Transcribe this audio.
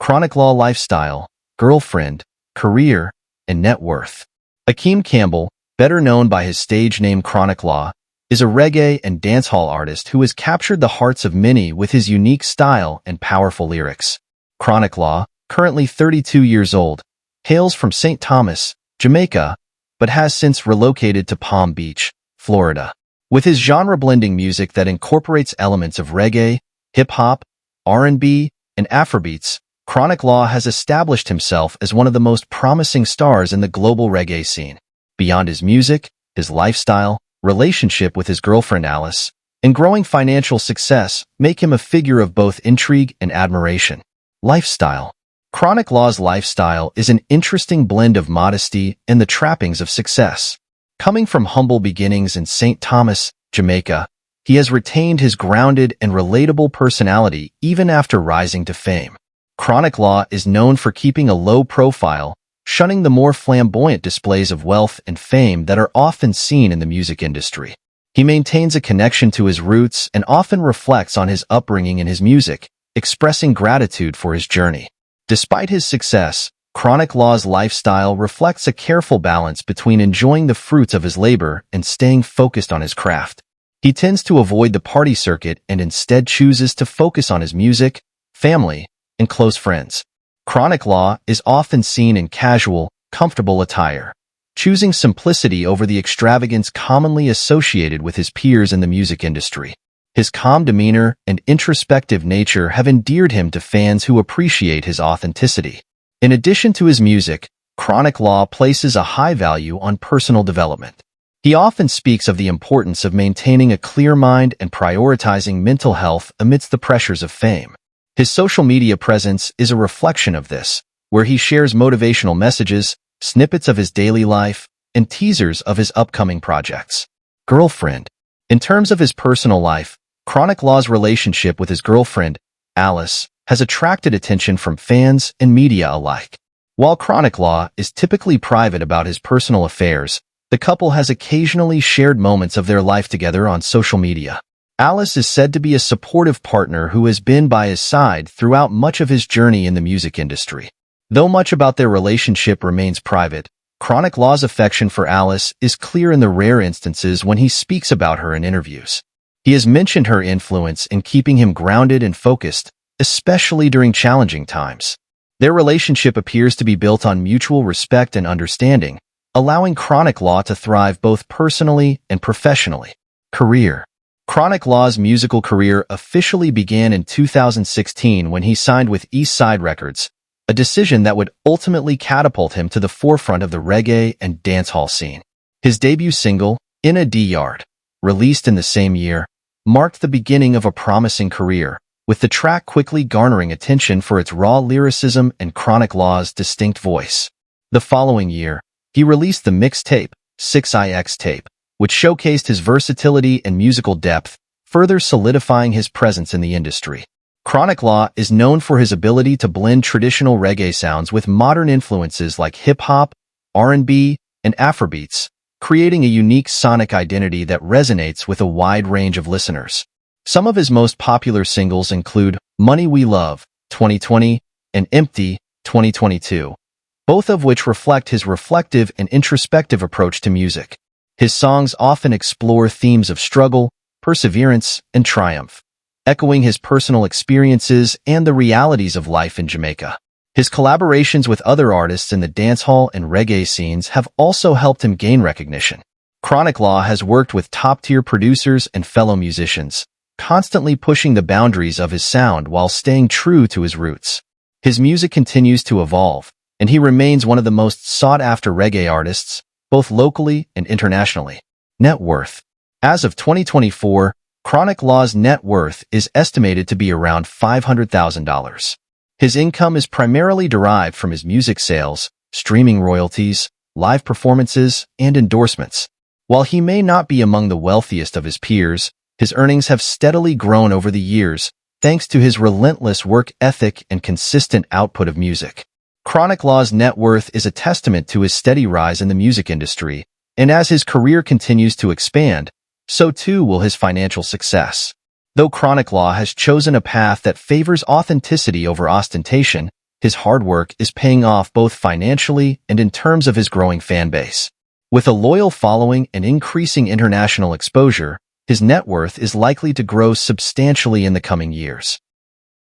Chronic Law lifestyle, girlfriend, career, and net worth. Akeeme Campbell, better known by his stage name Chronic Law, is a reggae and dancehall artist who has captured the hearts of many with his unique style and powerful lyrics. Chronic Law, currently 32 years old, hails from St. Thomas, Jamaica, but has since relocated to Palm Beach, Florida. With his genre-blending music that incorporates elements of reggae, hip-hop, R&B, and Afrobeats, Chronic Law has established himself as one of the most promising stars in the global reggae scene. Beyond his music, his lifestyle, relationship with his girlfriend Alice, and growing financial success make him a figure of both intrigue and admiration. Lifestyle. Chronic Law's lifestyle is an interesting blend of modesty and the trappings of success. Coming from humble beginnings in St. Thomas, Jamaica, he has retained his grounded and relatable personality even after rising to fame. Chronic Law is known for keeping a low profile, shunning the more flamboyant displays of wealth and fame that are often seen in the music industry. He maintains a connection to his roots and often reflects on his upbringing in his music, expressing gratitude for his journey. Despite his success, Chronic Law's lifestyle reflects a careful balance between enjoying the fruits of his labor and staying focused on his craft. He tends to avoid the party circuit and instead chooses to focus on his music, family, and close friends. Chronic Law is often seen in casual, comfortable attire, choosing simplicity over the extravagance commonly associated with his peers in the music industry. His calm demeanor and introspective nature have endeared him to fans who appreciate his authenticity. In addition to his music, Chronic Law places a high value on personal development. He often speaks of the importance of maintaining a clear mind and prioritizing mental health amidst the pressures of fame. His social media presence is a reflection of this, where he shares motivational messages, snippets of his daily life, and teasers of his upcoming projects. Girlfriend. In terms of his personal life, Chronic Law's relationship with his girlfriend, Alice, has attracted attention from fans and media alike. While Chronic Law is typically private about his personal affairs, the couple has occasionally shared moments of their life together on social media. Alice is said to be a supportive partner who has been by his side throughout much of his journey in the music industry. Though much about their relationship remains private, Chronic Law's affection for Alice is clear in the rare instances when he speaks about her in interviews. He has mentioned her influence in keeping him grounded and focused, especially during challenging times. Their relationship appears to be built on mutual respect and understanding, allowing Chronic Law to thrive both personally and professionally. Career. Chronic Law's musical career officially began in 2016 when he signed with East Side Records, a decision that would ultimately catapult him to the forefront of the reggae and dancehall scene. His debut single, In a D-Yard, released in the same year, marked the beginning of a promising career, with the track quickly garnering attention for its raw lyricism and Chronic Law's distinct voice. The following year, he released the mixtape, 6ix Tape, which showcased his versatility and musical depth, further solidifying his presence in the industry. Chronic Law is known for his ability to blend traditional reggae sounds with modern influences like hip-hop, R&B, and Afrobeats, creating a unique sonic identity that resonates with a wide range of listeners. Some of his most popular singles include Money We Love, 2020, and Empty, 2022, both of which reflect his reflective and introspective approach to music. His songs often explore themes of struggle, perseverance, and triumph, echoing his personal experiences and the realities of life in Jamaica. His collaborations with other artists in the dancehall and reggae scenes have also helped him gain recognition. Chronic Law has worked with top-tier producers and fellow musicians, constantly pushing the boundaries of his sound while staying true to his roots. His music continues to evolve, and he remains one of the most sought-after reggae artists, both locally and internationally. Net worth. As of 2024, Chronic Law's net worth is estimated to be around $500,000. His income is primarily derived from his music sales, streaming royalties, live performances, and endorsements. While he may not be among the wealthiest of his peers, his earnings have steadily grown over the years, thanks to his relentless work ethic and consistent output of music. Chronic Law's net worth is a testament to his steady rise in the music industry, and as his career continues to expand, so too will his financial success. Though Chronic Law has chosen a path that favors authenticity over ostentation, his hard work is paying off both financially and in terms of his growing fan base. With a loyal following and increasing international exposure, his net worth is likely to grow substantially in the coming years.